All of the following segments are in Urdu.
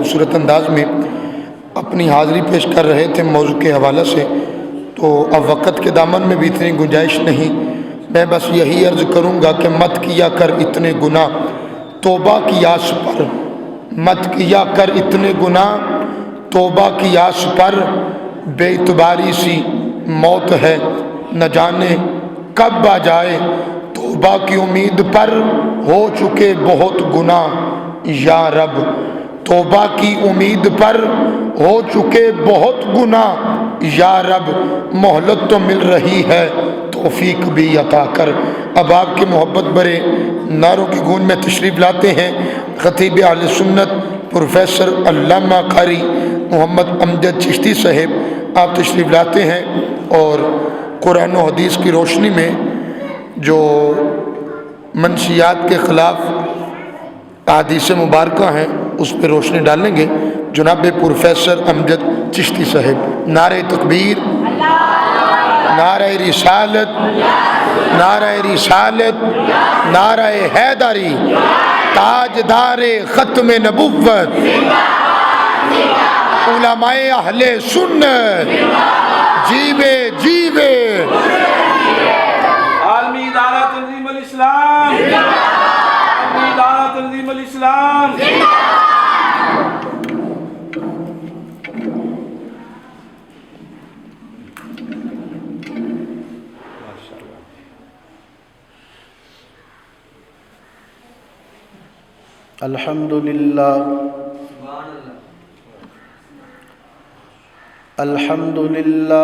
خوبصورت انداز میں اپنی حاضری پیش کر رہے تھے موضوع کے حوالے سے، تو اب وقت کے دامن میں بھی اتنی گنجائش نہیں، میں بس یہی عرض کروں گا کہ مت کیا کر اتنے گناہ توبہ کی آس پر، مت کیا کر اتنے گناہ توبہ کی آس پر، بے اعتباری سی موت ہے نہ جانے کب آ جائے، توبہ کی امید پر ہو چکے بہت گناہ یا رب، توبہ کی امید پر ہو چکے بہت گناہ یا رب، مہلت تو مل رہی ہے توفیق بھی عطا کر۔ اب آپ کے محبت بھرے نعروں کی گونج میں تشریف لاتے ہیں خطیب اہل سنت پروفیسر علامہ قاری محمد امجد چشتی صاحب، آپ تشریف لاتے ہیں اور قرآن و حدیث کی روشنی میں جو منشیات کے خلاف احادیث مبارکہ ہیں اس پہ روشنی ڈالیں گے جناب پروفیسر امجد چشتی صاحب۔ نعرہ تکبیر، نعرہ رسالت، نعرہ رسالت، نعرہ حیدری، تاجدار ختم نبوت، علماء اہل سنت، جیوے جیوے، عالمی ادارہ تنظیم الاسلام، عالمی ادارہ تنظیم الاسلام۔ الحمدللہ الحمدللہ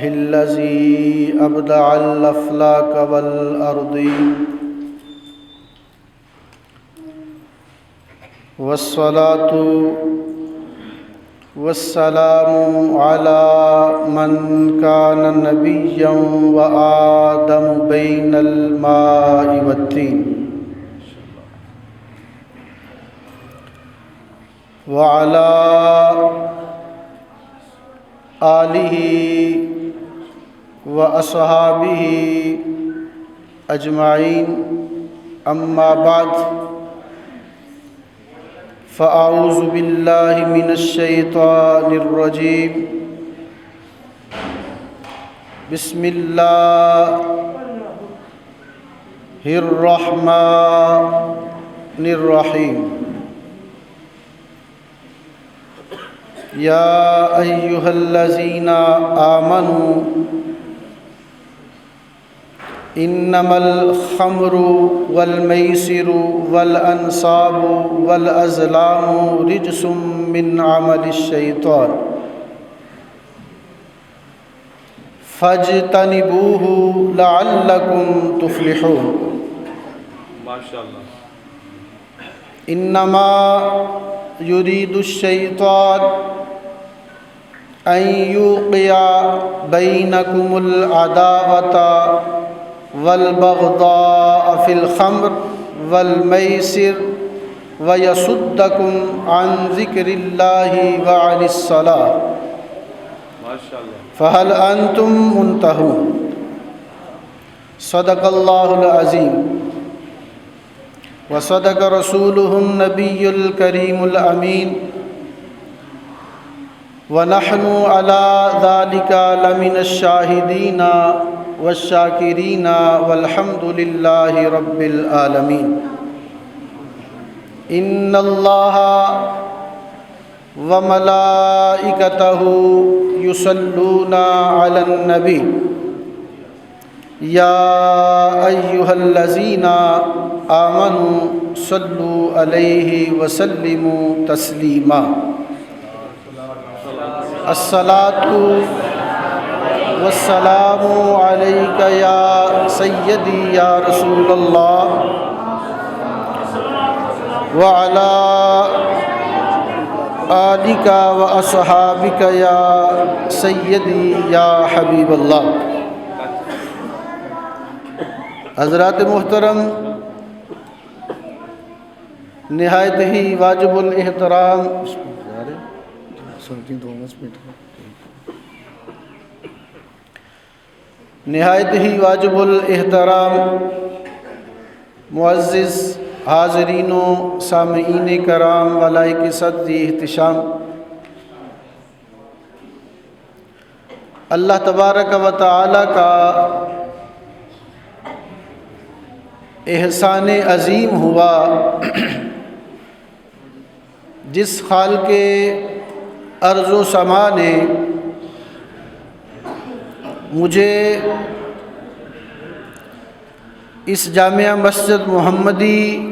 الذی ابدع الافلاک والارضین، والصلاة والسلام علی من کان نبیا وآدم بین الماء والتین، وعلى آلہ وأصحابہ اجمعین، اما بعد فاعوذ باللہ من الشیطان الرجیم، بسم اللہ الرحمن الرحیم، یا ایہا الذین آمنوا انما الخمر والمیسر والانصاب والازلام رجس من عمل الشیطان فاجتنبوہ لعلکم تفلحون۔ ماشاءاللہ۔ انما یرید الشیطان ان یوقع بینکم العداوۃ والبغضاء فی الخمر والمیسر ویصدکم عن ذکر اللہ وعن الصلاۃ فہل انتم منتہون۔ صدق اللہ العظیم وصدق رسولہ النبی الکریم الامین، ونحن علی ذلک لمن الشاہدین والشاکرین والحمد للہ رب العالمین۔ ان اللہ وملائکتہ یصلون علی النبی، یا ایہا الذین آمنوا صلوا علیہ وسلموا تسلیما۔ الصلاۃ والسلام علیک یا سیدی یا رسول اللہ، وعلی آلک واصحابک یا سیدی یا حبیب اللہ۔ حضرات محترم، نہایت ہی واجب الاحترام نہایت ہی واجب الاحترام معزز حاضرین و سامعین کرام والائق صدر احتشام، اللہ تبارک و تعالی کا احسان عظیم ہوا جس خالق ارض و سما نے مجھے اس جامعہ مسجد محمدی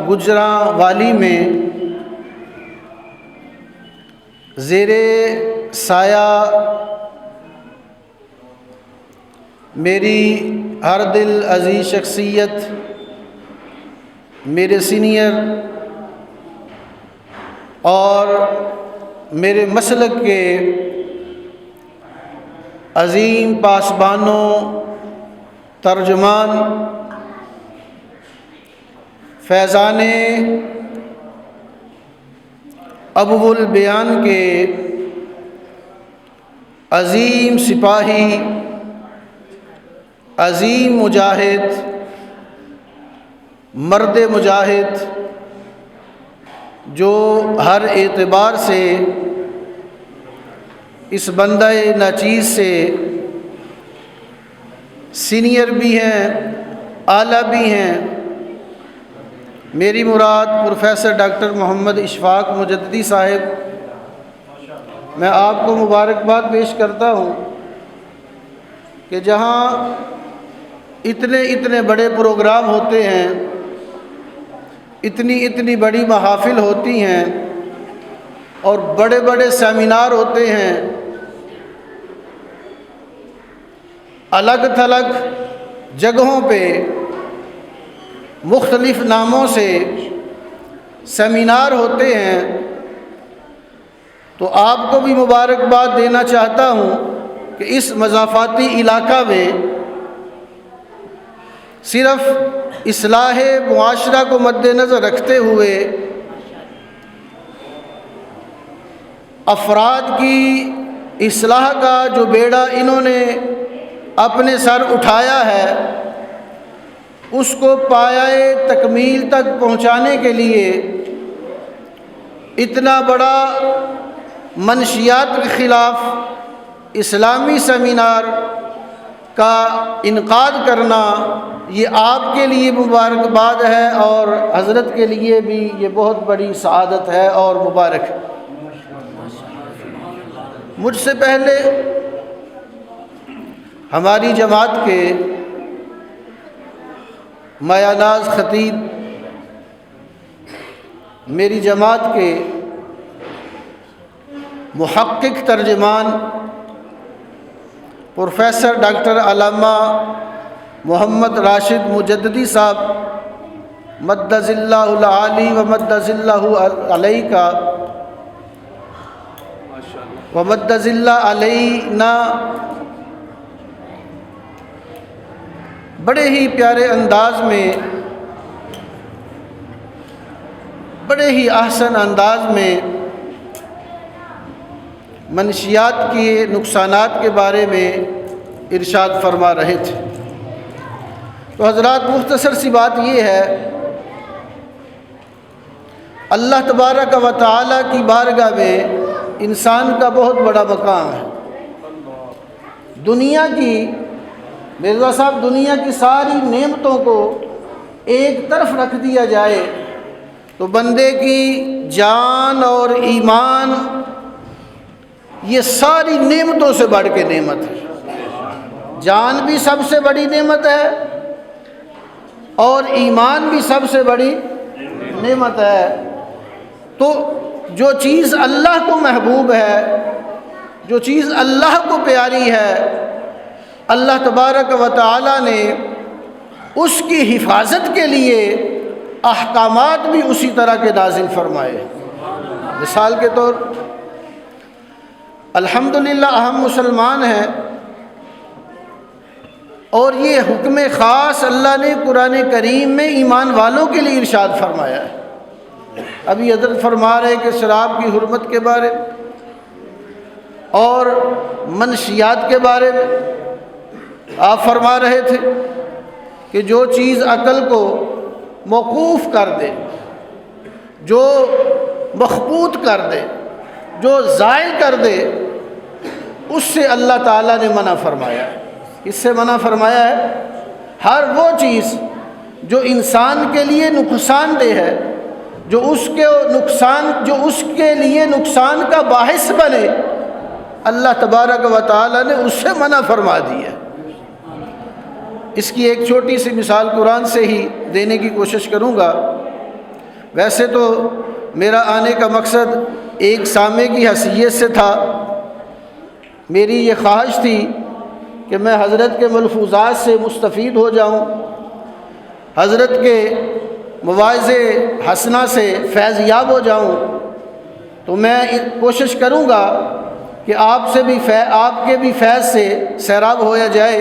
گجرانوالی میں زیر سایہ میری ہر دل عزیز شخصیت، میرے سینئر اور میرے مسلک کے عظیم پاسبانوں، ترجمان، فیضان ابو البیان کے عظیم سپاہی، عظیم مجاہد، مرد مجاہد، جو ہر اعتبار سے اس بندہ ناچیز سے سینئر بھی ہیں، اعلیٰ بھی ہیں۔ میری مراد پروفیسر ڈاکٹر محمد اشفاق مجددی صاحب، میں آپ کو مبارکباد پیش کرتا ہوں کہ جہاں اتنے بڑے پروگرام ہوتے ہیں، اتنی بڑی محافل ہوتی ہیں اور بڑے سیمینار ہوتے ہیں، الگ تھلگ جگہوں پہ مختلف ناموں سے سیمینار ہوتے ہیں، تو آپ کو بھی مبارکباد دینا چاہتا ہوں کہ اس مضافاتی علاقہ میں صرف اصلاح معاشرہ کو مد نظر رکھتے ہوئے افراد کی اصلاح کا جو بیڑا انہوں نے اپنے سر اٹھایا ہے، اس کو پایۂ تکمیل تک پہنچانے کے لیے اتنا بڑا منشیات کے خلاف اسلامی سیمینار کا انعقاد کرنا، یہ آپ کے لیے مبارکباد ہے اور حضرت کے لیے بھی یہ بہت بڑی سعادت ہے اور مبارک ہے۔ مجھ سے پہلے ہماری جماعت کے مایہ ناز خطیب، میری جماعت کے محقق ترجمان پروفیسر ڈاکٹر علامہ محمد راشد مجددی صاحب مد ظلہ العالی و مد ظلہ علیہ کا و مد ظلہ علینا بڑے ہی پیارے انداز میں، بڑے ہی احسن انداز میں منشیات کے نقصانات کے بارے میں ارشاد فرما رہے تھے۔ تو حضرات، مختصر سی بات یہ ہے، اللہ تبارک و تعالی کی بارگاہ میں انسان کا بہت بڑا مقام ہے۔ دنیا کی، مرزا صاحب، دنیا کی ساری نعمتوں کو ایک طرف رکھ دیا جائے تو بندے کی جان اور ایمان یہ ساری نعمتوں سے بڑھ کے نعمت ہے۔ جان بھی سب سے بڑی نعمت ہے اور ایمان بھی سب سے بڑی نعمت ہے۔ تو جو چیز اللہ کو محبوب ہے، جو چیز اللہ کو پیاری ہے، اللہ تبارک و تعالی نے اس کی حفاظت کے لیے احکامات بھی اسی طرح کے نازل فرمائے۔ مثال کے طور الحمدللہ ہم مسلمان ہیں اور یہ حکم خاص اللہ نے قرآن کریم میں ایمان والوں کے لیے ارشاد فرمایا ہے۔ ابھی حضرت فرما رہے کہ شراب کی حرمت کے بارے اور منشیات کے بارے میں آپ فرما رہے تھے کہ جو چیز عقل کو موقوف کر دے، جو مخبوط کر دے، جو زائل کر دے، اس سے اللہ تعالیٰ نے منع فرمایا ہے۔ اس سے منع فرمایا ہے ہر وہ چیز جو انسان کے لیے نقصان دہ ہے، جو اس کے لیے نقصان کا باعث بنے، اللہ تبارک و تعالیٰ نے اس سے منع فرما دی ہے۔ اس کی ایک چھوٹی سی مثال قرآن سے ہی دینے کی کوشش کروں گا۔ ویسے تو میرا آنے کا مقصد ایک سامع کی حیثیت سے تھا، میری یہ خواہش تھی کہ میں حضرت کے ملفوظات سے مستفید ہو جاؤں، حضرت کے مواعظ حسنہ سے فیض یاب ہو جاؤں، تو میں کوشش کروں گا کہ آپ کے بھی فیض سے سیراب ہویا جائے۔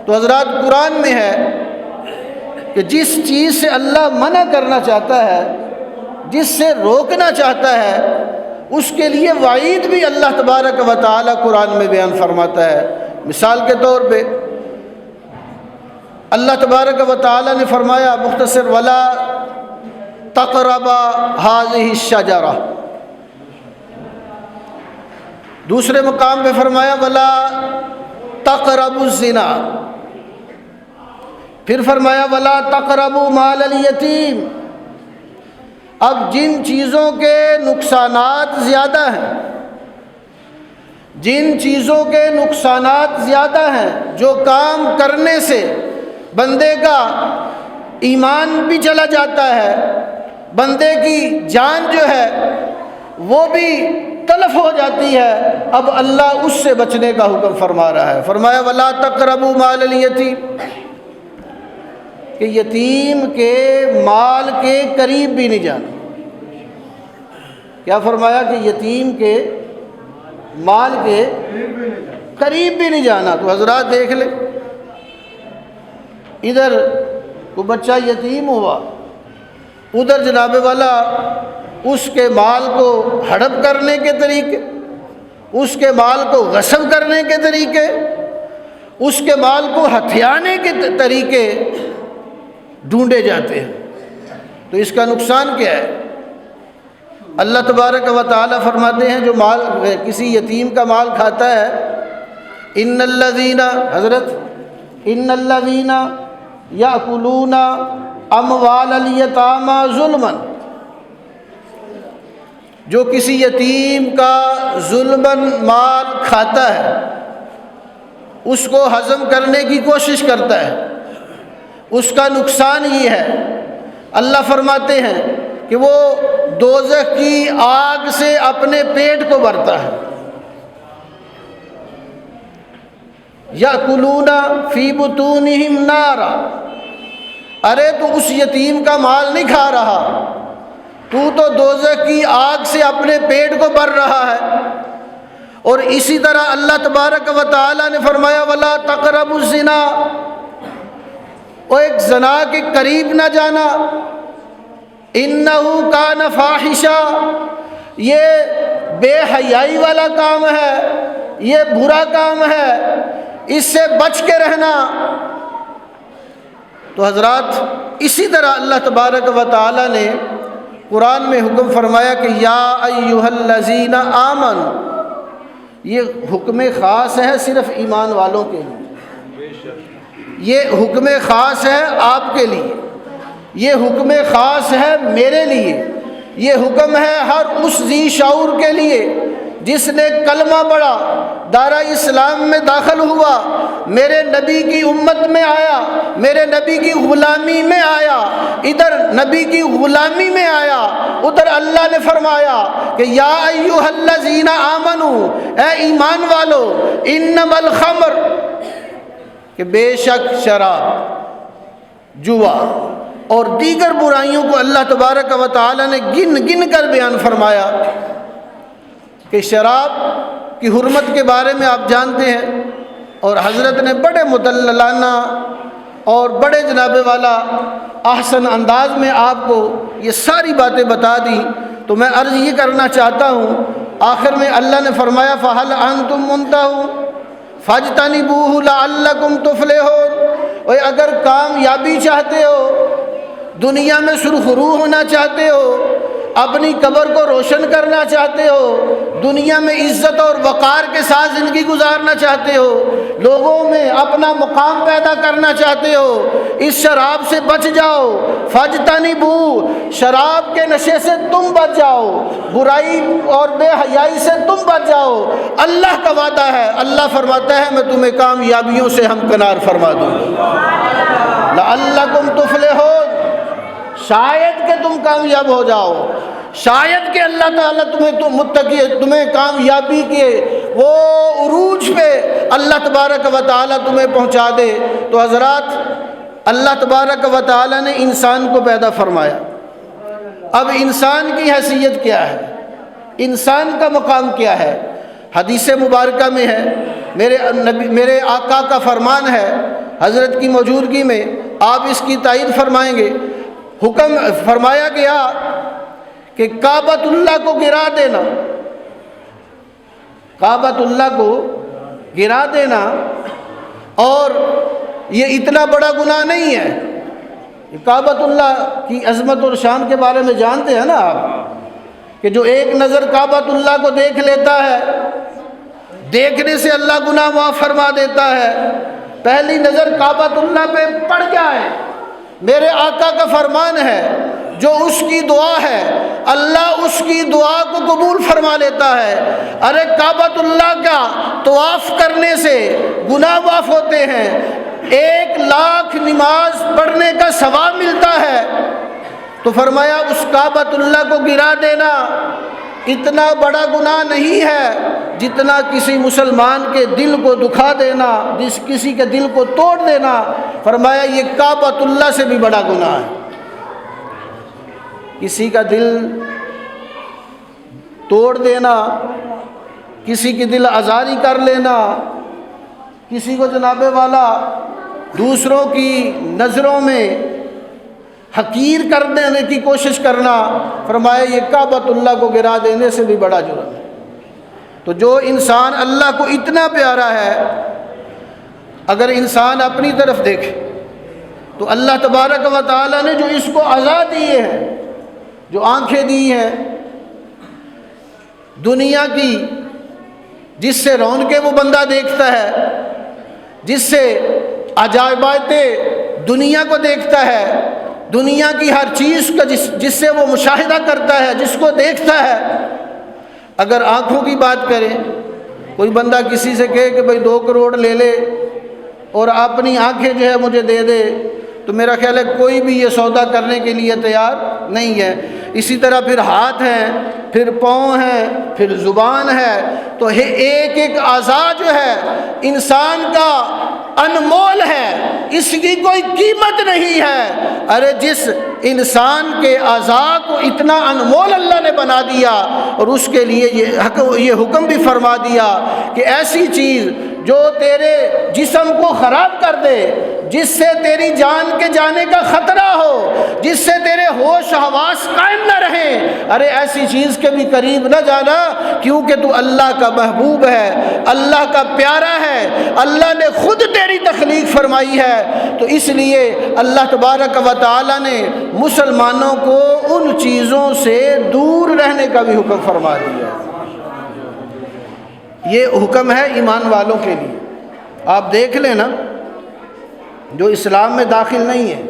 تو حضرات، قرآن میں ہے کہ جس چیز سے اللہ منع کرنا چاہتا ہے، جس سے روکنا چاہتا ہے، اس کے لیے وعید بھی اللہ تبارک و تعالیٰ قرآن میں بیان فرماتا ہے۔ مثال کے طور پہ اللہ تبارک و تعالیٰ نے فرمایا مختصر، وَلَا تَقْرَبَا هَٰذِهِ الشَّجَرَةَ۔ دوسرے مقام پہ فرمایا وَلَا تَقْرَبُوا الزِّنَا۔ پھر فرمایا وَلَا تَقْرَبُوا مَالَ الْيَتِيمِ۔ اب جن چیزوں کے نقصانات زیادہ ہیں، جو کام کرنے سے بندے کا ایمان بھی چلا جاتا ہے، بندے کی جان جو ہے وہ بھی تلف ہو جاتی ہے، اب اللہ اس سے بچنے کا حکم فرما رہا ہے۔ فرمایا وَلَا تَقْرَبُوا مَالَ الْيَتِيمِ، کہ یتیم کے مال کے قریب بھی نہیں جانا۔ کیا فرمایا؟ کہ یتیم کے مال کے قریب بھی نہیں جانا۔ تو حضرات دیکھ لیں، ادھر کو بچہ یتیم ہوا، ادھر جناب والا اس کے مال کو ہڑپ کرنے کے طریقے، اس کے مال کو غصب کرنے کے طریقے، اس کے مال کو ہتھیانے کے طریقے ڈھونڈے جاتے ہیں۔ تو اس کا نقصان کیا ہے؟ اللہ تبارک و تعالیٰ فرماتے ہیں جو مال کسی یتیم کا مال کھاتا ہے، ان الذین یأکلون اموال الیتامی ظلما، جو کسی یتیم کا ظلماً مال کھاتا ہے، اس کو ہضم کرنے کی کوشش کرتا ہے، اس کا نقصان یہ ہے، اللہ فرماتے ہیں کہ وہ دوزخ کی آگ سے اپنے پیٹ کو بھرتا ہے۔ یأکلون فی بطونہم نارا، ارے تو اس یتیم کا مال نہیں کھا رہا، تو دوزخ کی آگ سے اپنے پیٹ کو بھر رہا ہے۔ اور اسی طرح اللہ تبارک و تعالیٰ نے فرمایا وَلَا تَقْرَبُوا الزِّنَا، اور ایک زنا کے قریب نہ جانا، اِنَّهُ كَانَ فَاحِشًا، یہ بے حیائی والا کام ہے، یہ برا کام ہے، اس سے بچ کے رہنا۔ تو حضرات، اسی طرح اللہ تبارک و تعالیٰ نے قرآن میں حکم فرمایا کہ یا ایھا الذین آمنوا، یہ حکم خاص ہے صرف ایمان والوں کے لیے، یہ حکم خاص ہے آپ کے لیے، یہ حکم خاص ہے میرے لیے، یہ حکم ہے ہر اس ذی شعور کے لیے جس نے کلمہ پڑھا، دارہ اسلام میں داخل ہوا، میرے نبی کی امت میں آیا، میرے نبی کی غلامی میں آیا، ادھر نبی کی غلامی میں آیا، ادھر اللہ نے فرمایا کہ یا ایھا الذین آمنوا، اے ایمان والو، انما الخمر، کہ بے شک شراب، جوا اور دیگر برائیوں کو اللہ تبارک و تعالی نے گن گن کر بیان فرمایا کہ شراب کی حرمت کے بارے میں آپ جانتے ہیں، اور حضرت نے بڑے مدللانہ اور بڑے جناب والا احسن انداز میں آپ کو یہ ساری باتیں بتا دی۔ تو میں عرض یہ کرنا چاہتا ہوں، آخر میں اللہ نے فرمایا فَهَلْ أَنْتُمْ مُنْتَهُونَ فَاجْتَنِبُوهُ لَعَلَّكُمْ تُفْلِحُونَ، اور اگر کامیابی چاہتے ہو، دنیا میں سرخرو ہونا چاہتے ہو، اپنی قبر کو روشن کرنا چاہتے ہو، دنیا میں عزت اور وقار کے ساتھ زندگی گزارنا چاہتے ہو، لوگوں میں اپنا مقام پیدا کرنا چاہتے ہو، اس شراب سے بچ جاؤ۔ فاجتنبو، شراب کے نشے سے تم بچ جاؤ، برائی اور بے حیائی سے تم بچ جاؤ۔ اللہ کا وعدہ ہے، اللہ فرماتا ہے میں تمہیں کامیابیوں سے ہمکنار فرما دوں گا۔ لعلکم تفلحون، شاید کہ تم کامیاب ہو جاؤ، شاید کہ اللہ تعالیٰ تمہیں کامیابی کے وہ عروج پہ اللہ تبارک و تعالیٰ تمہیں پہنچا دے۔ تو حضرات، اللہ تبارک و تعالیٰ نے انسان کو پیدا فرمایا۔ اب انسان کی حیثیت کیا ہے، انسان کا مقام کیا ہے؟ حدیث مبارکہ میں ہے، میرے آقا کا فرمان ہے، حضرت کی موجودگی میں آپ اس کی تائید فرمائیں گے۔ حکم فرمایا گیا کہ کعبۃ اللہ کو گرا دینا، کعبۃ اللہ کو گرا دینا، اور یہ اتنا بڑا گناہ نہیں ہے۔ کعبۃ اللہ کی عظمت اور شان کے بارے میں جانتے ہیں نا آپ، کہ جو ایک نظر کعبۃ اللہ کو دیکھ لیتا ہے، دیکھنے سے اللہ گناہ معاف فرما دیتا ہے۔ پہلی نظر کعبۃ اللہ پہ پڑ جائے، میرے آقا کا فرمان ہے، جو اس کی دعا ہے اللہ اس کی دعا کو قبول فرما لیتا ہے۔ ارے کعبۃ اللہ کا طواف کرنے سے گناہ معاف ہوتے ہیں، 1,00,000 نماز پڑھنے کا ثواب ملتا ہے۔ تو فرمایا اس کعبۃ اللہ کو گرا دینا اتنا بڑا گناہ نہیں ہے جتنا کسی مسلمان کے دل کو دکھا دینا، کسی کے دل کو توڑ دینا۔ فرمایا یہ کعبۃ اللہ سے بھی بڑا گناہ ہے۔ کسی کا دل توڑ دینا، کسی کی دل آزاری کر لینا، کسی کو جناب والا دوسروں کی نظروں میں حقیر کر دینے کی کوشش کرنا، فرمایا یہ کعبۃ اللہ کو گرا دینے سے بھی بڑا جرم ہے۔ تو جو انسان اللہ کو اتنا پیارا ہے، اگر انسان اپنی طرف دیکھے تو اللہ تبارک و تعالیٰ نے جو اس کو عطا دیے ہیں، جو آنکھیں دی ہیں دنیا کی، جس سے رونقیں وہ بندہ دیکھتا ہے، جس سے عجائبات دنیا کو دیکھتا ہے، دنیا کی ہر چیز کا جس سے وہ مشاہدہ کرتا ہے، جس کو دیکھتا ہے۔ اگر آنکھوں کی بات کریں، کوئی بندہ کسی سے کہے کہ بھائی 2 کروڑ لے لے اور اپنی آنکھیں جو ہے مجھے دے دے، تو میرا خیال ہے کوئی بھی یہ سودا کرنے کے لیے تیار نہیں ہے۔ اسی طرح پھر ہاتھ ہیں، پھر پاؤں ہیں، پھر زبان ہے، تو ایک ایک اعضا جو ہے انسان کا انمول ہے، اس کی کوئی قیمت نہیں ہے۔ ارے جس انسان کے اعضا کو اتنا انمول اللہ نے بنا دیا، اور اس کے لیے یہ حکم بھی فرما دیا کہ ایسی چیز جو تیرے جسم کو خراب کر دے، جس سے تیری جان کے جانے کا خطرہ ہو، جس سے تیرے ہوش حواس قائم نہ رہیں، ارے ایسی چیز کے بھی قریب نہ جانا، کیونکہ تو اللہ کا محبوب ہے، اللہ کا پیارا ہے، اللہ نے خود تیری تخلیق فرمائی ہے۔ تو اس لیے اللہ تبارک و تعالی نے مسلمانوں کو ان چیزوں سے دور رہنے کا بھی حکم فرما دیا۔ یہ حکم ہے ایمان والوں کے لیے۔ آپ دیکھ لیں نا، جو اسلام میں داخل نہیں ہے،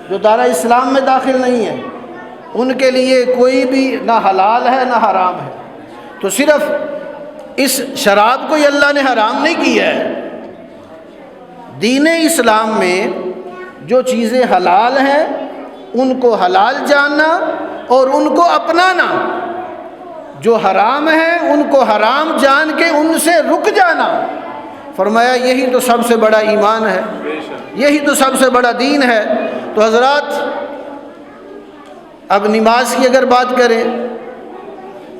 جو دارا اسلام میں داخل نہیں ہے، ان کے لیے کوئی بھی نہ حلال ہے نہ حرام ہے۔ تو صرف اس شراب کو ہی اللہ نے حرام نہیں کیا ہے، دین اسلام میں جو چیزیں حلال ہیں ان کو حلال جاننا اور ان کو اپنانا، جو حرام ہیں ان کو حرام جان کے ان سے رک جانا۔ فرمایا یہی تو سب سے بڑا ایمان ہے، یہی تو سب سے بڑا دین ہے۔ تو حضرات، اب نماز کی اگر بات کریں،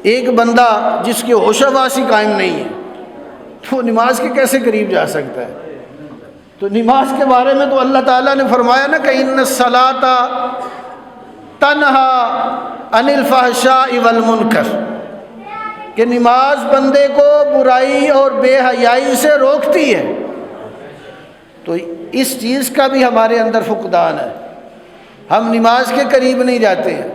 ایک بندہ جس کی ہوش واسی قائم نہیں ہے تو نماز کے کیسے قریب جا سکتا ہے؟ تو نماز کے بارے میں تو اللہ تعالیٰ نے فرمایا نا کہ ان الصلاۃ تنہا عن الفحشاء والمنکر، کہ نماز بندے کو برائی اور بے حیائی سے روکتی ہے۔ تو اس چیز کا بھی ہمارے اندر فقدان ہے، ہم نماز کے قریب نہیں جاتے ہیں،